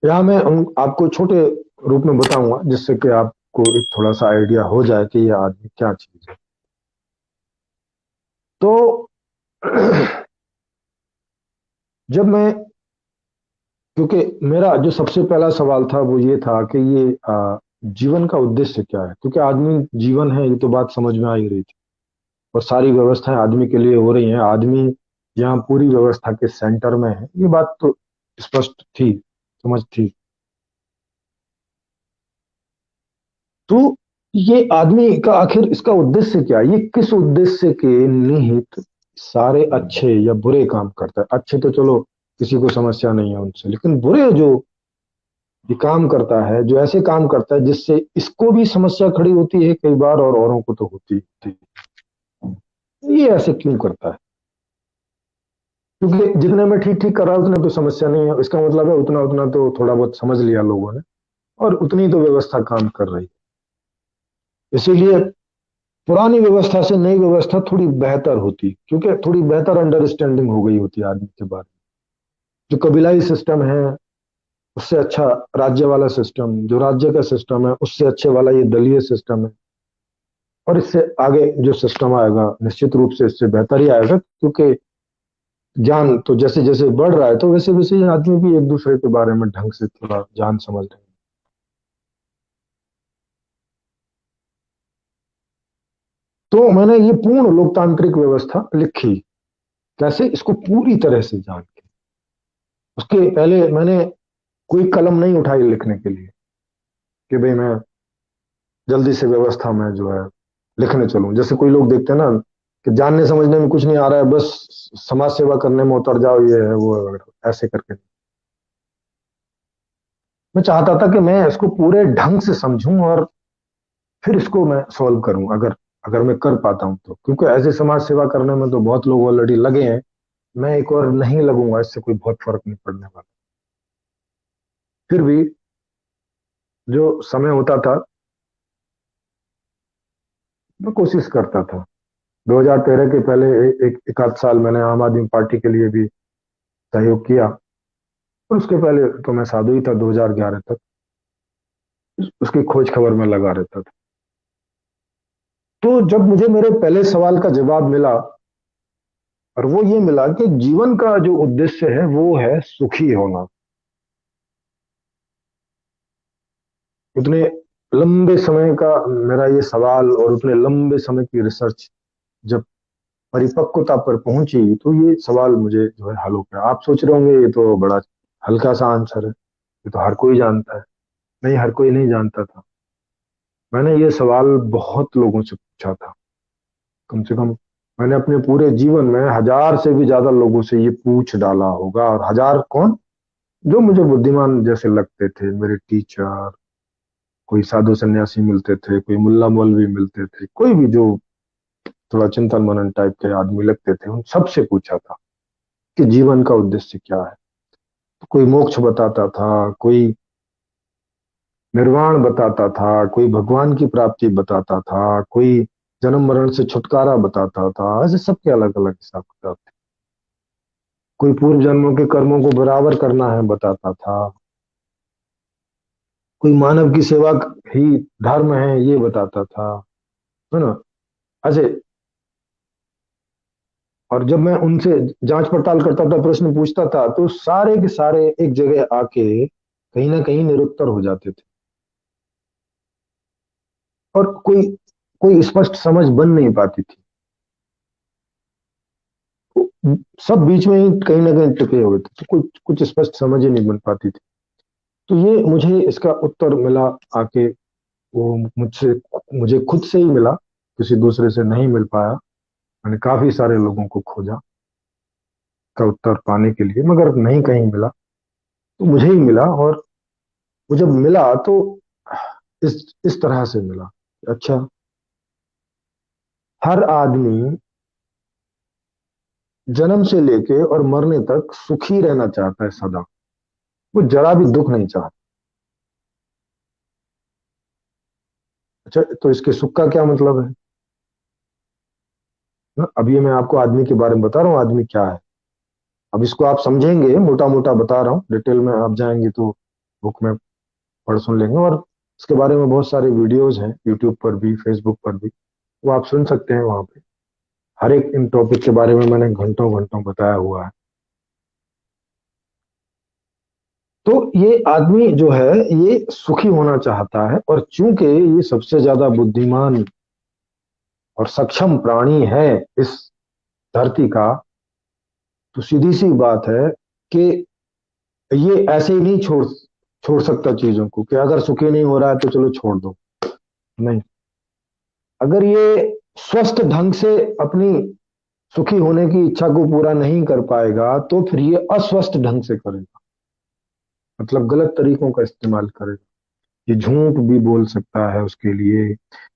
यहाँ मैं आपको छोटे रूप में बताऊंगा जिससे कि आपको एक थोड़ा सा आइडिया हो जाए कि ये आदमी क्या चीज है। तो जब मैं, क्योंकि मेरा जो सबसे पहला सवाल था वो ये था कि ये जीवन का उद्देश्य क्या है, क्योंकि आदमी जीवन है, ये तो बात समझ में आ ही रही थी। और सारी व्यवस्थाएं आदमी के लिए हो रही हैं, आदमी यहाँ पूरी व्यवस्था के सेंटर में है, ये बात तो स्पष्ट थी, समझ थी। तो ये आदमी का आखिर इसका उद्देश्य क्या है, ये किस उद्देश्य के निहित सारे अच्छे या बुरे काम करता है। अच्छे तो चलो किसी को समस्या नहीं है उनसे, लेकिन बुरे जो ये काम करता है, जो ऐसे काम करता है जिससे इसको भी समस्या खड़ी होती है कई बार और औरों को तो होती थी, ये ऐसे क्यों करता है। क्योंकि जितने में ठीक ठीक कर रहा है उतने तो समस्या नहीं है, इसका मतलब है उतना उतना तो थोड़ा बहुत समझ लिया लोगों ने, और उतनी तो व्यवस्था काम कर रही है। इसीलिए पुरानी व्यवस्था से नई व्यवस्था थोड़ी बेहतर होती, क्योंकि थोड़ी बेहतर अंडरस्टैंडिंग हो गई होती आदमी के बारे में। जो कबीलाई सिस्टम है उससे अच्छा राज्य वाला सिस्टम, जो राज्य का सिस्टम है उससे अच्छे वाला ये दलीय सिस्टम है। और इससे आगे जो सिस्टम आएगा निश्चित रूप से इससे बेहतर ही आएगा, क्योंकि ज्ञान तो जैसे जैसे बढ़ रहा है तो वैसे वैसे ही आदमी भी एक दूसरे के बारे में ढंग से थोड़ा जान समझ रहे हैं। तो मैंने ये पूर्ण लोकतांत्रिक व्यवस्था लिखी, कैसे इसको पूरी तरह से जान के। उसके पहले मैंने कोई कलम नहीं उठाई लिखने के लिए कि भाई मैं जल्दी से व्यवस्था में जो है लिखने चलूं। जैसे कोई लोग देखते हैं ना कि जानने समझने में कुछ नहीं आ रहा है, बस समाज सेवा करने में उतर जाओ, ये है वो है, ऐसे करके। मैं चाहता था कि मैं इसको पूरे ढंग से समझूं और फिर इसको मैं सॉल्व करूं, अगर अगर मैं कर पाता हूं तो, क्योंकि ऐसे समाज सेवा करने में तो बहुत लोग ऑलरेडी लगे हैं। मैं एक और नहीं लगूंगा, इससे कोई बहुत फर्क नहीं पड़ने वाला। फिर भी जो समय होता था मैं कोशिश करता था। 2013 के पहले एक आध साल मैंने आम आदमी पार्टी के लिए भी सहयोग किया, और उसके पहले तो मैं साधु ही था 2011 तक, उसकी खोज खबर में लगा रहता था। तो जब मुझे मेरे पहले सवाल का जवाब मिला, और वो ये मिला कि जीवन का जो उद्देश्य है वो है सुखी होना, उतने लंबे समय का मेरा ये सवाल और उतने लंबे समय की रिसर्च जब परिपक्वता पर पहुंची तो ये सवाल मुझे जो है हल हो गया। आप सोच रहे होंगे ये तो बड़ा हल्का सा आंसर है, ये तो हर कोई जानता है। नहीं, हर कोई नहीं जानता था। मैंने ये सवाल बहुत लोगों से पूछा था, कम से कम मैंने अपने पूरे जीवन में 1000 से भी ज्यादा लोगों से ये पूछ डाला होगा। और 1000 कौन, जो मुझे बुद्धिमान जैसे लगते थे, मेरे टीचर, कोई साधु सन्यासी मिलते थे, कोई मुल्ला मौलवी मिलते थे, कोई भी जो थोड़ा चिंतन मनन टाइप के आदमी लगते थे, उन सबसे पूछा था कि जीवन का उद्देश्य क्या है। तो कोई मोक्ष बताता था, कोई निर्वाण बताता था, कोई भगवान की प्राप्ति बताता था, कोई जन्म मरण से छुटकारा बताता था। ऐसे सबके अलग अलग हिसाब किताब थे। कोई पूर्व जन्मों के कर्मों को बराबर करना है बताता था, कोई मानव की सेवा ही धर्म है ये बताता था, है ना। ऐसे, और जब मैं उनसे जांच पड़ताल करता था, प्रश्न पूछता था, तो सारे के सारे एक जगह आके कहीं ना कहीं निरुत्तर हो जाते थे, और कोई कोई स्पष्ट समझ बन नहीं पाती थी। सब बीच में ही कहीं ना कहीं टिके हुए थे, तो कुछ कुछ स्पष्ट समझ ही नहीं बन पाती थी। तो ये मुझे इसका उत्तर मिला आके, वो मुझसे मुझे खुद से ही मिला, किसी दूसरे से नहीं मिल पाया। मैंने काफी सारे लोगों को खोजा का उत्तर पाने के लिए, मगर नहीं कहीं मिला। तो मुझे ही मिला, और वो जब मिला तो इस तरह से मिला। अच्छा, हर आदमी जन्म से लेके और मरने तक सुखी रहना चाहता है सदा, वो जरा भी दुख नहीं चाहता। अच्छा, तो इसके सुख का क्या मतलब है ना? अब ये मैं आपको आदमी के बारे में बता रहा हूँ, आदमी क्या है। अब इसको आप समझेंगे, मोटा मोटा बता रहा हूँ, डिटेल में आप जाएंगे तो बुक में पढ़ सुन लेंगे। और इसके बारे में बहुत सारे वीडियोज हैं यूट्यूब पर भी, फेसबुक पर भी, वो आप सुन सकते हैं वहां पे। हर एक इन टॉपिक के बारे में मैंने घंटों घंटों बताया हुआ है। तो ये आदमी जो है ये सुखी होना चाहता है, और चूंकि ये सबसे ज्यादा बुद्धिमान और सक्षम प्राणी है इस धरती का, तो सीधी सी बात है कि ये ऐसे ही नहीं छोड़ छोड़ सकता चीजों को, कि अगर सुखी नहीं हो रहा है तो चलो छोड़ दो। नहीं, अगर ये स्वस्थ ढंग से अपनी सुखी होने की इच्छा को पूरा नहीं कर पाएगा तो फिर ये अस्वस्थ ढंग से करेगा, मतलब गलत तरीकों का इस्तेमाल करेगा। ये झूठ भी बोल सकता है उसके लिए,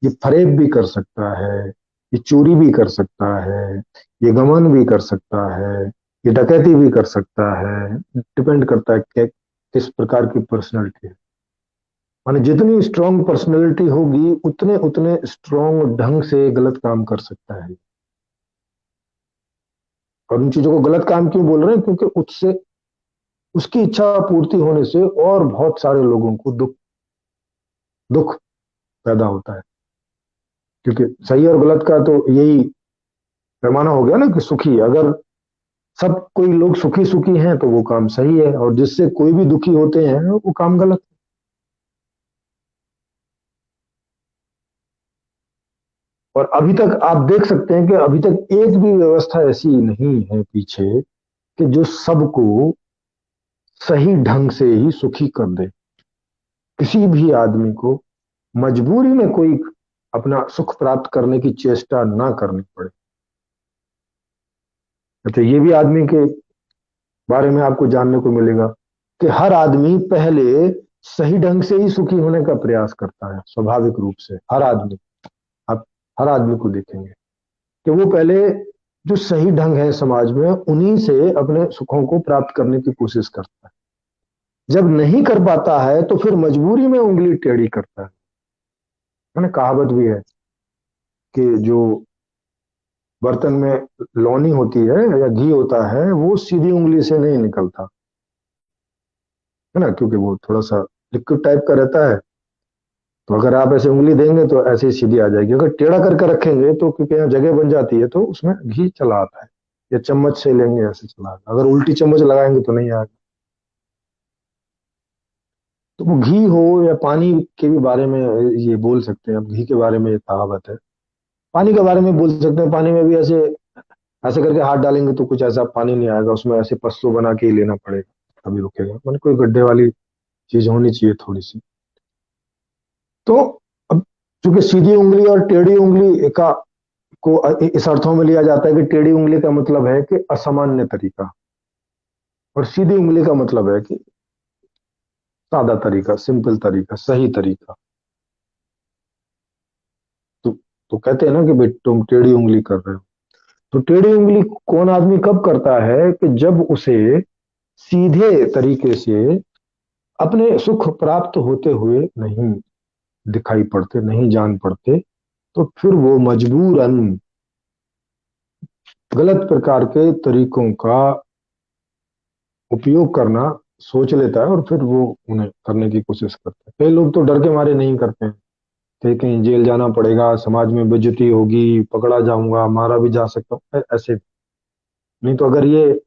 ये फरेब भी कर सकता है, ये चोरी भी कर सकता है, ये गमन भी कर सकता है, ये डकैती भी कर सकता है। डिपेंड करता है कि किस प्रकार की पर्सनैलिटी है। माने जितनी स्ट्रांग पर्सनैलिटी होगी उतने उतने स्ट्रांग ढंग से गलत काम कर सकता है। और उन चीजों को गलत काम क्यों बोल रहे हैं, क्योंकि उससे उसकी इच्छा पूर्ति होने से और बहुत सारे लोगों को दुख दुख पैदा होता है। क्योंकि सही और गलत का तो यही पैमाना हो गया ना, कि सुखी, अगर सब कोई लोग सुखी सुखी हैं तो वो काम सही है, और जिससे कोई भी दुखी होते हैं वो काम गलत है। और अभी तक आप देख सकते हैं कि अभी तक एक भी व्यवस्था ऐसी नहीं है पीछे कि जो सबको सही ढंग से ही सुखी कर दे। किसी भी आदमी को मजबूरी में कोई अपना सुख प्राप्त करने की चेष्टा ना करनी पड़े। अच्छा, ये भी आदमी के बारे में आपको जानने को मिलेगा कि हर आदमी पहले सही ढंग से ही सुखी होने का प्रयास करता है, स्वाभाविक रूप से हर आदमी। आप हर आदमी को देखेंगे कि वो पहले जो सही ढंग है समाज में उन्हीं से अपने सुखों को प्राप्त करने की कोशिश करता है। जब नहीं कर पाता है तो फिर मजबूरी में उंगली टेढ़ी करता है ना। कहावत भी है कि जो बर्तन में लौनी होती है या घी होता है वो सीधी उंगली से नहीं निकलता, है ना, क्योंकि वो थोड़ा सा लिक्विड टाइप का रहता है। तो अगर आप ऐसे उंगली देंगे तो ऐसे ही सीधी आ जाएगी। अगर टेढ़ा करके रखेंगे तो क्योंकि यहाँ जगह बन जाती है तो उसमें घी चला आता है। या चम्मच से लेंगे ऐसे चला आता है। अगर उल्टी चम्मच लगाएंगे तो नहीं आएगा। तो वो घी हो या पानी के भी बारे में ये बोल सकते हैं। अब घी के बारे में ये कहावत है, पानी के बारे में बोल सकते हैं। पानी में भी ऐसे ऐसे करके हाथ डालेंगे तो कुछ ऐसा पानी नहीं आएगा, उसमें ऐसे पसलो बना के ही लेना पड़ेगा तभी रुकेगा। मैंने कोई गड्ढे वाली चीज होनी चाहिए थोड़ी सी। तो अब चूंकि सीधी उंगली और टेढ़ी उंगली का को इस अर्थों में लिया जाता है कि टेढ़ी उंगली का मतलब है कि असामान्य तरीका, और सीधी उंगली का मतलब है कि सादा तरीका, सिंपल तरीका, सही तरीका। तो, तो कहते हैं ना कि भाई तुम टेढ़ी उंगली कर रहे हो। तो टेढ़ी उंगली कौन आदमी कब करता है, कि जब उसे सीधे तरीके से अपने सुख प्राप्त होते हुए नहीं दिखाई पड़ते, नहीं जान पड़ते, तो फिर वो मजबूरन गलत प्रकार के तरीकों का उपयोग करना सोच लेता है, और फिर वो उन्हें करने की कोशिश करता है। कई लोग तो डर के मारे नहीं करते हैं कि कहीं जेल जाना पड़ेगा, समाज में बेइज्जती होगी, पकड़ा जाऊंगा, मारा भी जा सकता हूँ, ऐसे नहीं। तो अगर ये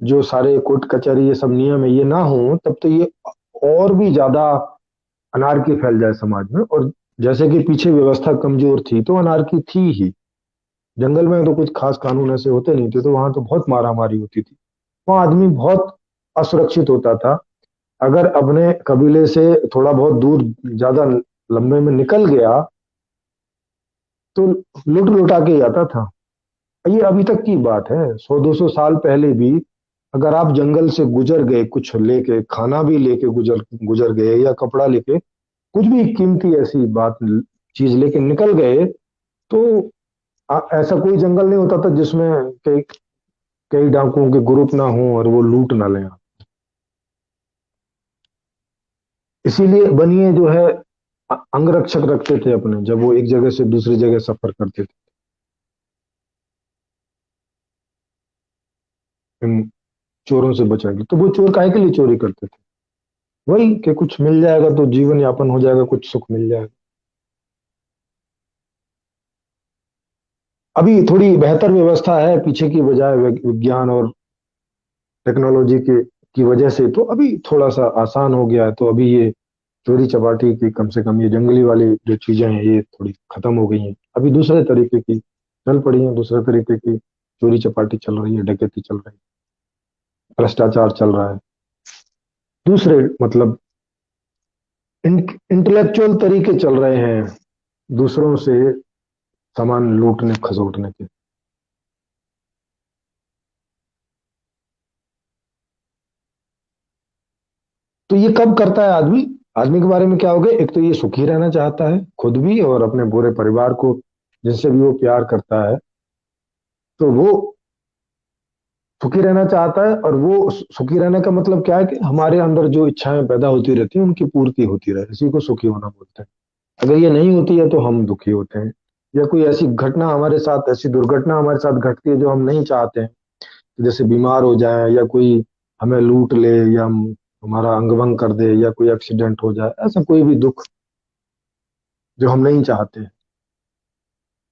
जो सारे कोर्ट कचहरी ये सब नियम है ये ना हो तब तो ये और भी ज्यादा अनारकी फैल जाए समाज में। और जैसे कि पीछे व्यवस्था कमजोर थी तो अनारकी थी ही। जंगल में तो कुछ खास कानून ऐसे होते नहीं थे, तो वहां तो बहुत मारामारी होती थी। वहां आदमी बहुत असुरक्षित होता था। अगर अपने कबीले से थोड़ा बहुत दूर ज्यादा लंबे में निकल गया तो लुट लुटा के ही आता था। ये अभी तक की बात है, 100-200 साल पहले भी अगर आप जंगल से गुजर गए, कुछ लेके, खाना भी लेके गुजर गुजर गए, या कपड़ा लेके, कुछ भी कीमती ऐसी बात चीज लेके निकल गए, तो ऐसा कोई जंगल नहीं होता था जिसमें कई कई डाकुओं के ग्रुप ना हो और वो लूट ना लें। इसीलिए बनिए जो है अंगरक्षक रखते थे अपने, जब वो एक जगह से दूसरी जगह सफर करते थे इन चोरों से बचाएंगे। तो वो चोर काहे के लिए चोरी करते थे? वही कि कुछ मिल जाएगा तो जीवन यापन हो जाएगा, कुछ सुख मिल जाएगा। अभी थोड़ी बेहतर व्यवस्था है पीछे की बजाय, विज्ञान और टेक्नोलॉजी की वजह से तो अभी थोड़ा सा आसान हो गया है। तो अभी ये चोरी चपाटी की, कम से कम ये जंगली वाली जो चीजें हैं ये थोड़ी खत्म हो गई हैं। अभी दूसरे तरीके की चल पड़ी हैं, दूसरे तरीके की चोरी चपाटी चल रही है, डकैती चल रही है, भ्रष्टाचार चल रहा है। दूसरे मतलब इंटेलेक्चुअल तरीके चल रहे हैं दूसरों से सामान लूटने खसोटने के। तो ये कब करता है आदमी? आदमी के बारे में क्या हो गया, एक तो ये सुखी रहना चाहता है खुद भी और अपने पूरे परिवार को, जिनसे भी वो प्यार करता है, तो वो सुखी रहना चाहता है। और वो सुखी रहने का मतलब क्या है कि हमारे अंदर जो इच्छाएं पैदा होती रहती हैं उनकी पूर्ति होती रहे, इसी को सुखी होना बोलते हैं। अगर ये नहीं होती है तो हम दुखी होते हैं। या कोई ऐसी घटना हमारे साथ, ऐसी दुर्घटना हमारे साथ घटती है जो हम नहीं चाहते हैं, जैसे बीमार हो जाए या कोई हमें लूट ले या हमारा अंग भंग कर दे या कोई एक्सीडेंट हो जाए, ऐसा कोई भी दुख जो हम नहीं चाहते,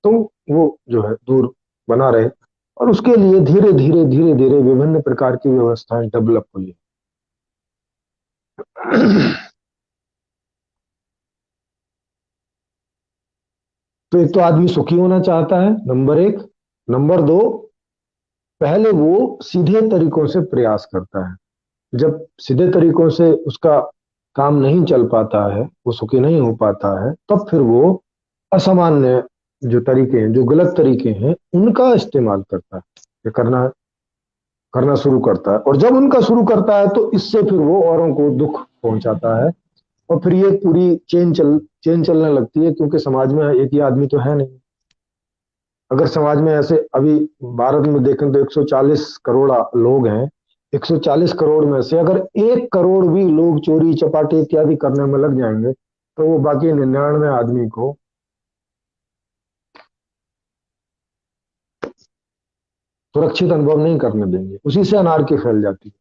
तो वो जो है दूर बना रहे। और उसके लिए धीरे धीरे विभिन्न प्रकार की व्यवस्थाएं डेवलप हुई है। तो एक तो आदमी सुखी होना चाहता है, नंबर एक। नंबर दो, पहले वो सीधे तरीकों से प्रयास करता है। जब सीधे तरीकों से उसका काम नहीं चल पाता है, वो सुखी नहीं हो पाता है, तब फिर वो असामान्य जो तरीके हैं, जो गलत तरीके हैं, उनका इस्तेमाल करता है, ये करना करना शुरू करता है। और जब उनका शुरू करता है तो इससे फिर वो औरों को दुख पहुंचाता है। और फिर ये पूरी चेन चलने लगती है, क्योंकि समाज में एक ही आदमी तो है नहीं। अगर समाज में ऐसे अभी भारत में देखें तो 140 करोड़ लोग हैं। 140 करोड़ में से अगर 1 करोड़ भी लोग चोरी चपाटी इत्यादि करने में लग जाएंगे, तो वो बाकी 99 आदमी को सुरक्षित अनुभव नहीं करने देंगे। उसी से अनारकी फैल जाती है।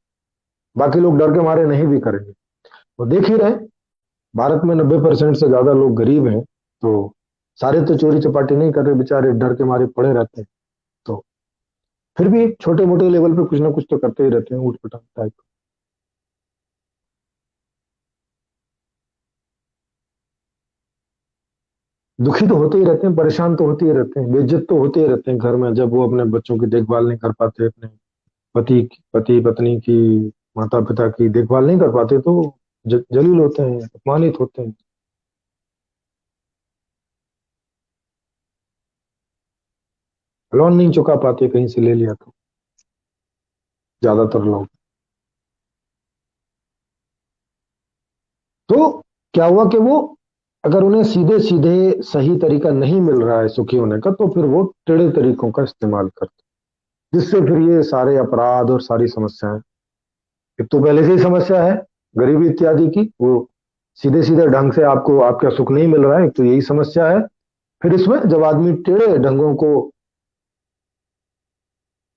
बाकी लोग डर के मारे नहीं भी करेंगे। वो देख ही रहे, भारत में 90% से ज्यादा लोग गरीब हैं, तो सारे तो चोरी चपाटी नहीं कर रहे, बेचारे डर के मारे पड़े रहते हैं। तो फिर भी छोटे मोटे लेवल पे कुछ ना कुछ तो करते ही रहते हैं, ऊट पटांग टाइप। दुखी तो होते ही रहते हैं, परेशान तो होते ही रहते हैं, बेइज्जत तो होते ही रहते हैं घर में, जब वो अपने बच्चों की देखभाल नहीं कर पाते, अपने पति पत्नी की, माता पिता की देखभाल नहीं कर पाते, तो जलील होते हैं, अपमानित होते हैं। लोन नहीं चुका पाते, कहीं से ले लिया तो, ज्यादातर लोग। तो क्या हुआ कि वो, अगर उन्हें सीधे सीधे सही तरीका नहीं मिल रहा है सुखी होने का, तो फिर वो टेढ़े तरीकों का इस्तेमाल करते हैं, जिससे फिर ये सारे अपराध और सारी समस्याएं, एक तो पहले से ही समस्या है गरीबी इत्यादि की, वो सीधे सीधे ढंग से आपको आपका सुख नहीं मिल रहा है, एक तो यही समस्या है। फिर इसमें जब आदमी टेढ़े ढंगों को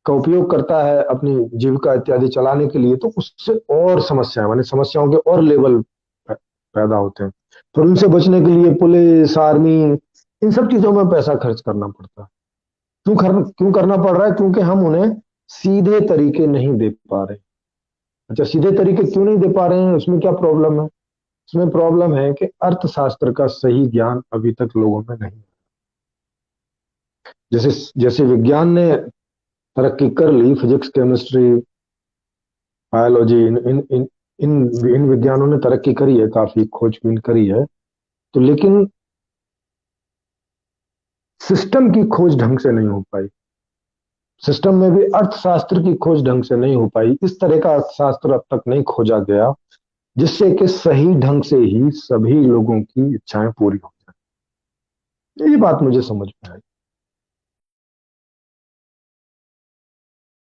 का उपयोग करता है अपनी जीविका इत्यादि चलाने के लिए, तो उससे और समस्याएं, माने समस्याओं के और लेवल पैदा होते हैं। फिर उनसे बचने के लिए पुलिस, आर्मी, इन सब चीजों में पैसा खर्च करना पड़ता है। क्यों करना पड़ रहा है? क्योंकि हम उन्हें सीधे तरीके नहीं दे पा रहे। अच्छा, सीधे तरीके क्यों नहीं दे पा रहे हैं, उसमें क्या प्रॉब्लम है? उसमें प्रॉब्लम है कि अर्थशास्त्र का सही ज्ञान अभी तक लोगों में नहीं है। जैसे जैसे विज्ञान ने तरक्की कर ली, फिजिक्स, केमिस्ट्री, बायोलॉजी, इन विज्ञानों ने तरक्की करी है, काफी खोजबीन करी है, तो लेकिन सिस्टम की खोज ढंग से नहीं हो पाई। सिस्टम में भी अर्थशास्त्र की खोज ढंग से नहीं हो पाई। इस तरह का अर्थशास्त्र अब तक नहीं खोजा गया जिससे कि सही ढंग से ही सभी लोगों की इच्छाएं पूरी हो जाए। ये बात मुझे समझ में आई।